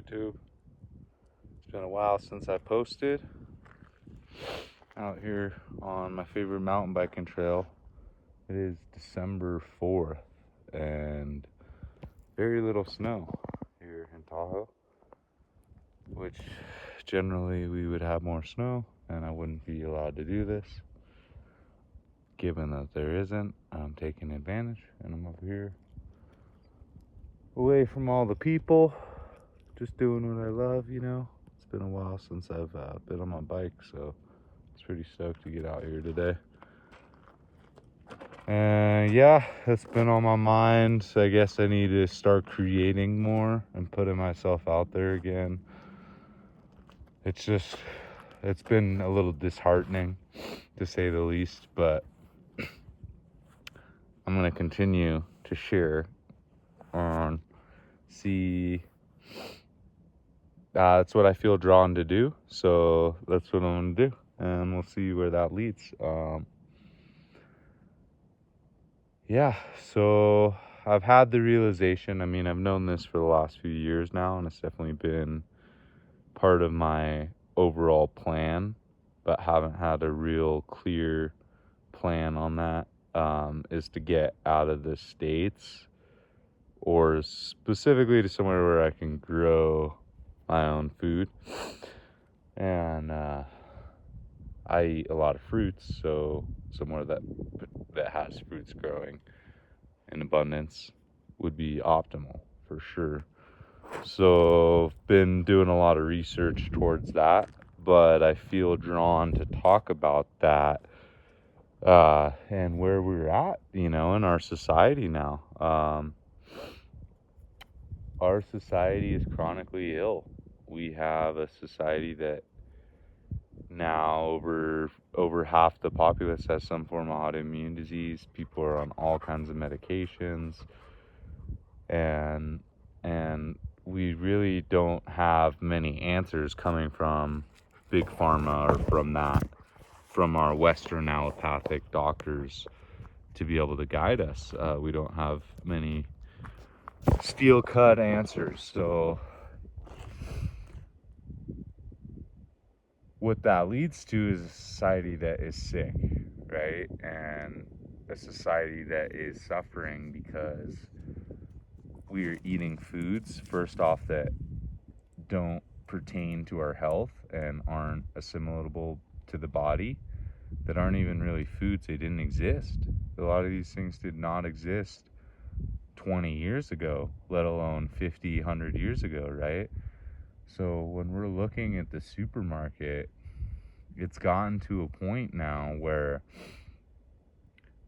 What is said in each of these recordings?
YouTube. It's been a while since I posted. Out here on my favorite mountain biking trail. It is December 4th and very little snow here in Tahoe, which generally we would have more snow and I wouldn't be allowed to do this. Given that there isn't, I'm taking advantage and I'm over here away from all the people, just doing what I love, you know. It's been a while since I've been on my bike, so it's pretty stoked to get out here today. And yeah, it's been on my mind. So I guess I need to start creating more and putting myself out there again. It's been a little disheartening to say the least, but I'm going to continue to share on that's what I feel drawn to do, so that's what I'm gonna do, and we'll see where that leads. So I've had the realization, I mean, I've known this for the last few years now, and it's definitely been part of my overall plan, but haven't had a real clear plan on that, is to get out of the States, or specifically to somewhere where I can grow my own food. And I eat a lot of fruits, so somewhere that has fruits growing in abundance would be optimal for sure. So been doing a lot of research towards that, but I feel drawn to talk about that and where we're at, you know, in our society now. Our society is chronically ill. We have a society that now over half the populace has some form of autoimmune disease. People are on all kinds of medications, and we really don't have many answers coming from big pharma or from our Western allopathic doctors to be able to guide us. We don't have many steel-cut answers. So what that leads to is a society that is sick, right? And a society that is suffering because we are eating foods, first off, that don't pertain to our health and aren't assimilatable to the body, that aren't even really foods. They didn't exist. A lot of these things did not exist 20 years ago, let alone 50, 100 years ago, right? So when we're looking at the supermarket, it's gotten to a point now where,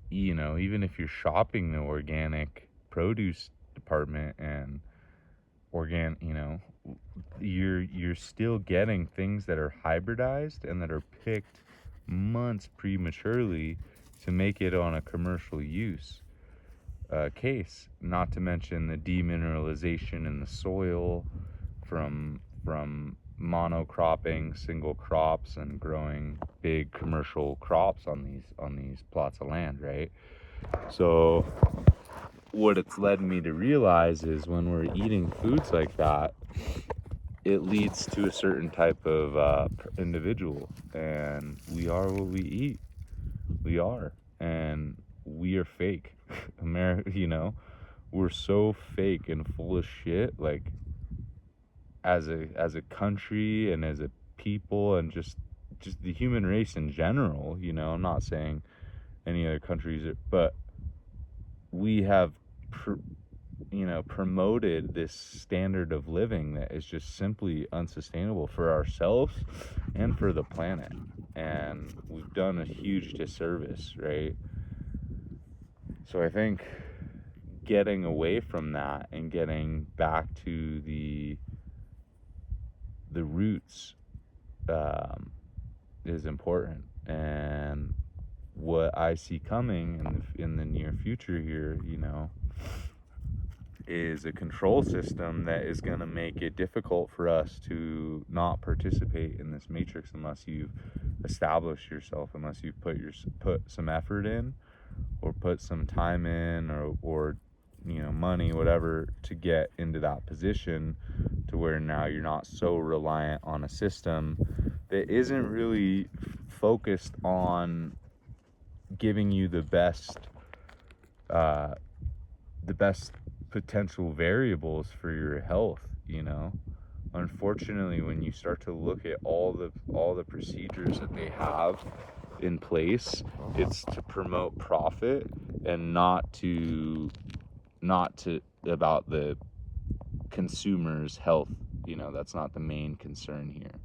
you know, even if you're shopping the organic produce department and you know, you're still getting things that are hybridized and that are picked months prematurely to make it on a commercial use case. Not to mention the demineralization in the soil from monocropping single crops and growing big commercial crops on these plots of land, right? So what it's led me to realize is when we're eating foods like that, it leads to a certain type of individual, and we are what we eat. We are, and we are fake. America, you know, we're so fake and full of shit, like as a country and as a people, and just the human race in general, you know. I'm not saying any other countries, but we have promoted this standard of living that is just simply unsustainable for ourselves and for the planet, and we've done a huge disservice, right? So I think getting away from that and getting back to the roots is important. And what I see coming in the near future here, you know, is a control system that is going to make it difficult for us to not participate in this matrix unless you've established yourself, unless you've put some effort in, or put some time in, or you know, money, whatever, to get into that position to where now you're not so reliant on a system that isn't really focused on giving you uh, the best potential variables for your health, you know. Unfortunately, when you start to look at all the procedures that they have in place, it's to promote profit and not to about the consumer's health. You know, that's not the main concern here.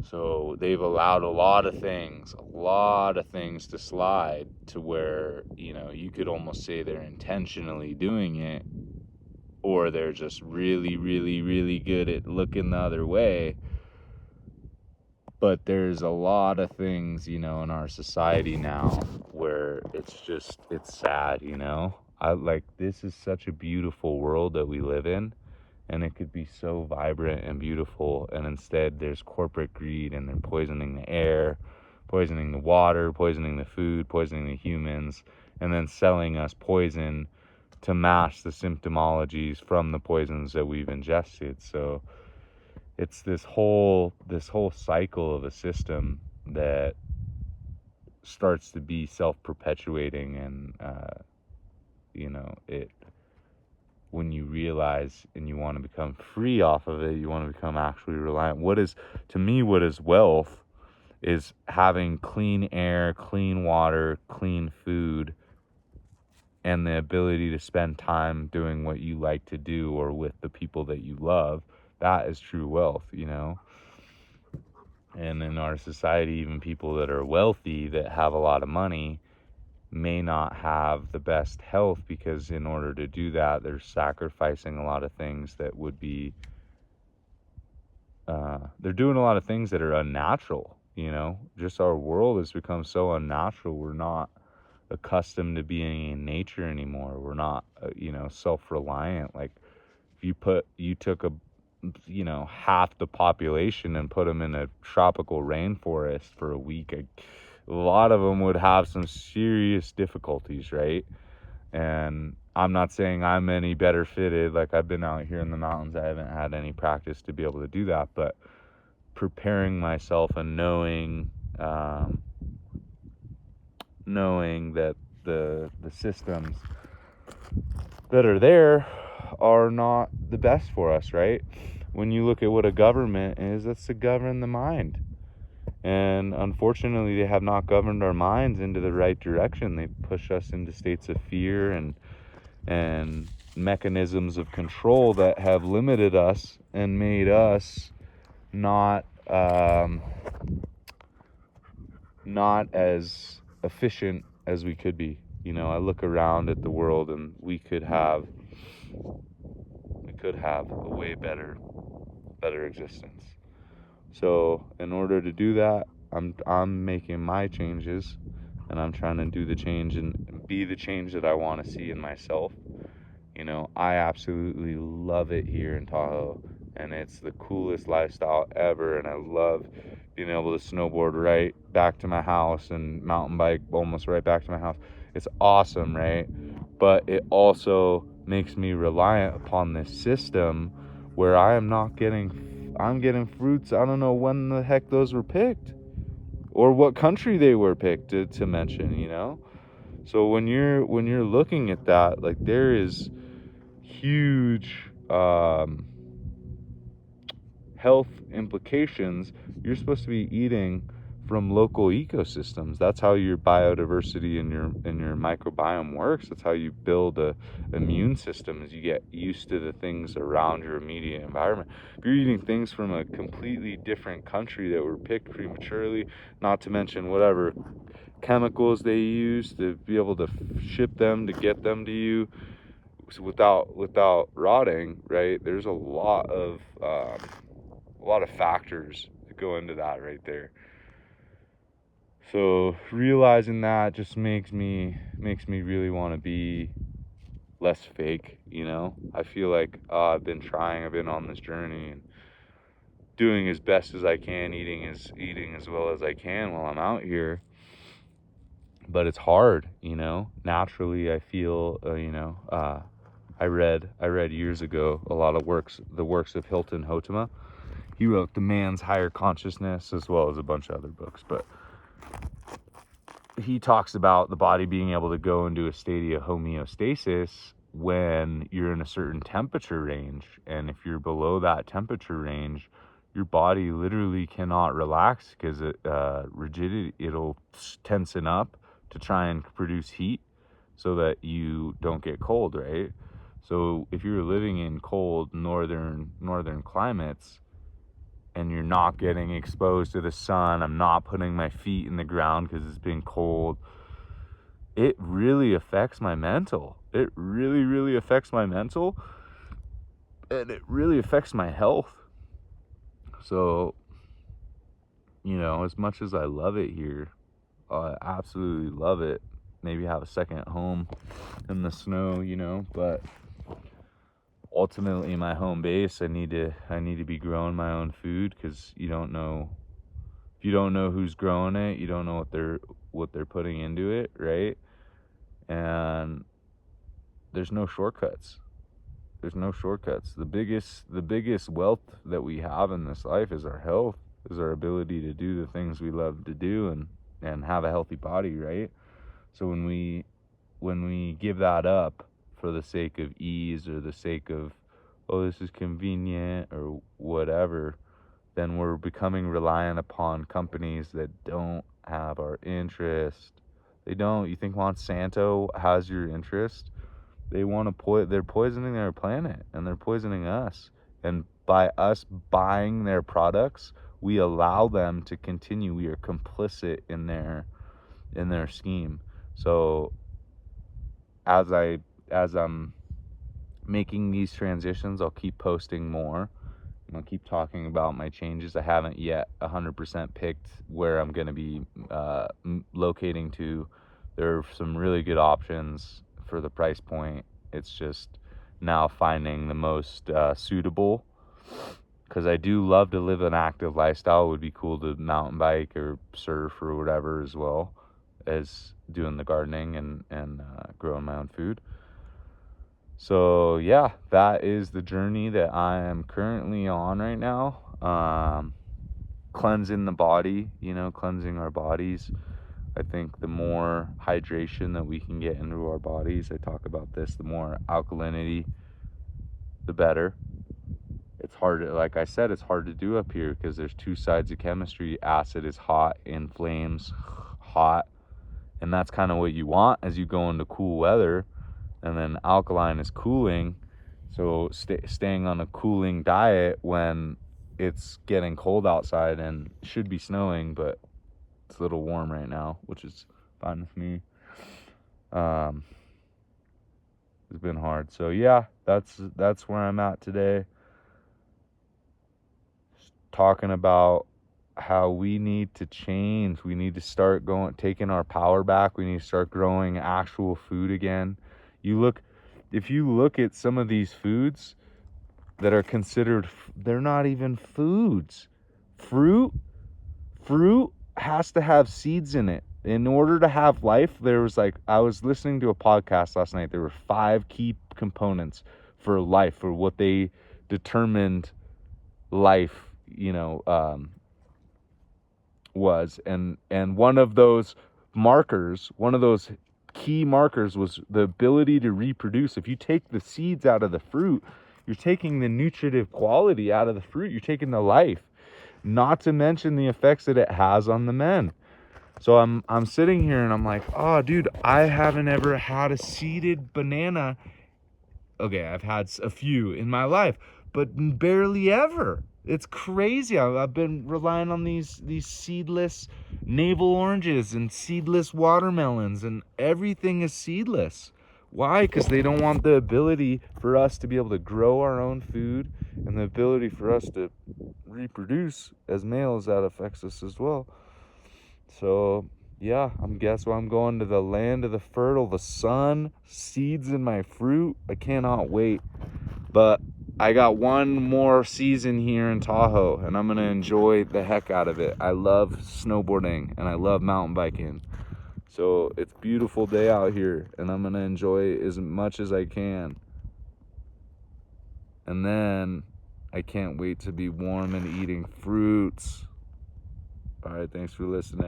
So they've allowed a lot of things to slide to where, you know, you could almost say they're intentionally doing it, or they're just really, really, really good at looking the other way. But there's a lot of things, you know, in our society now where it's sad, you know. This is such a beautiful world that we live in, and it could be so vibrant and beautiful, and instead there's corporate greed, and they're poisoning the air, poisoning the water, poisoning the food, poisoning the humans, and then selling us poison to mask the symptomologies from the poisons that we've ingested. So it's this whole cycle of a system that starts to be self-perpetuating, and you know, it when you realize and you want to become free off of it, you want to become actually reliant. What is wealth is having clean air, clean water, clean food, and the ability to spend time doing what you like to do or with the people that you love. That is true wealth, you know. And in our society, even people that are wealthy, that have a lot of money, may not have the best health, because in order to do that, they're sacrificing a lot of things that would be they're doing a lot of things that are unnatural, you know. Just our world has become so unnatural. We're not accustomed to being in nature anymore. We're not you know, self-reliant. Like, if you took a, you know, half the population and put them in a tropical rainforest for a week, a lot of them would have some serious difficulties, right? And I'm not saying I'm any better fitted. Like, I've been out here in the mountains, I haven't had any practice to be able to do that, but preparing myself and knowing that the systems that are there are not the best for us, right? When you look at what a government is, that's to govern the mind. And unfortunately, they have not governed our minds into the right direction. They push us into states of fear and mechanisms of control that have limited us and made us not as efficient as we could be. You know, I look around at the world, and we could have a way better existence. So in order to do that, I'm making my changes, and I'm trying to do the change and be the change that I want to see in myself. You know, I absolutely love it here in Tahoe, and it's the coolest lifestyle ever, and I love being able to snowboard right back to my house and mountain bike almost right back to my house. It's awesome, right? But it also makes me reliant upon this system where I'm getting fruits. I don't know when the heck those were picked or what country they were picked to mention, you know? So when you're looking at that, like, there is huge health implications. You're supposed to be eating from local ecosystems. That's how your biodiversity and your microbiome works. That's how you build a immune system, as you get used to the things around your immediate environment. If you're eating things from a completely different country that were picked prematurely, not to mention whatever chemicals they use to be able to ship them, to get them to you without rotting, right? There's a lot of factors that go into that right there. So realizing that just makes me really want to be less fake, you know. I feel like I've been on this journey and doing as best as I can, eating as well as I can while I'm out here. But it's hard, you know. Naturally, I feel I read years ago a lot of the works of Hilton Hotema. He wrote The Man's Higher Consciousness as well as a bunch of other books, but he talks about the body being able to go into a state of homeostasis when you're in a certain temperature range. And if you're below that temperature range, your body literally cannot relax because it'll tensen up to try and produce heat so that you don't get cold, right? So if you're living in cold northern climates and you're not getting exposed to the sun, I'm not putting my feet in the ground because it's been cold, it really affects my mental. It really affects my mental, and it really affects my health. So, as much as I love it here, I absolutely love it. Maybe have a second home in the snow, but ultimately my home base, I need to be growing my own food, because if you don't know who's growing it, you don't know what they're putting into it, right? And there's no shortcuts. The biggest wealth that we have in this life is our health, is our ability to do the things we love to do and have a healthy body, right? So when we give that up for the sake of ease or the sake of, oh, this is convenient or whatever, then we're becoming reliant upon companies that don't have our interest. They don't. You think Monsanto has your interest? They're poisoning their planet, and they're poisoning us. And by us buying their products, we allow them to continue. We are complicit in their scheme. So as I'm making these transitions, I'll keep posting more. I'll keep talking about my changes. I haven't yet 100% picked where I'm going to be locating to. There are some really good options for the price point. It's just now finding the most suitable, because I do love to live an active lifestyle. It would be cool to mountain bike or surf or whatever, as well as doing the gardening and growing my own food. So yeah, that is the journey that I am currently on right now. Cleansing the body, cleansing our bodies. I think the more hydration that we can get into our bodies, I talk about this, the more alkalinity, the better. It's hard, like I said, it's hard to do up here because there's two sides of chemistry. Acid is hot, inflames, hot, and that's kind of what you want as you go into cool weather. And then alkaline is cooling, so staying on a cooling diet when it's getting cold outside and should be snowing, but it's a little warm right now, which is fine with me. It's been hard. So yeah, that's where I'm at today. Just talking about how we need to change. We need to start taking our power back. We need to start growing actual food again. If you look at some of these foods that are considered, they're not even foods. Fruit has to have seeds in it. In order to have life, I was listening to a podcast last night. There were 5 key components for life, for what they determined life, was. And one of those key markers was the ability to reproduce. If you take the seeds out of the fruit, you're taking the nutritive quality out of the fruit. You're taking the life, not to mention the effects that it has on the men. So I'm sitting here and I'm like, oh, dude, I haven't ever had a seeded banana. Okay, I've had a few in my life, but barely ever. It's crazy. I've been relying on these seedless navel oranges and seedless watermelons, and everything is seedless. Why? Because they don't want the ability for us to be able to grow our own food, and the ability for us to reproduce as males. That affects us as well. So yeah, guess I'm going to the land of the fertile, the sun, seeds in my fruit. I cannot wait. But I got one more season here in Tahoe, and I'm going to enjoy the heck out of it. I love snowboarding, and I love mountain biking. So it's a beautiful day out here, and I'm going to enjoy it as much as I can. And then I can't wait to be warm and eating fruits. All right, thanks for listening.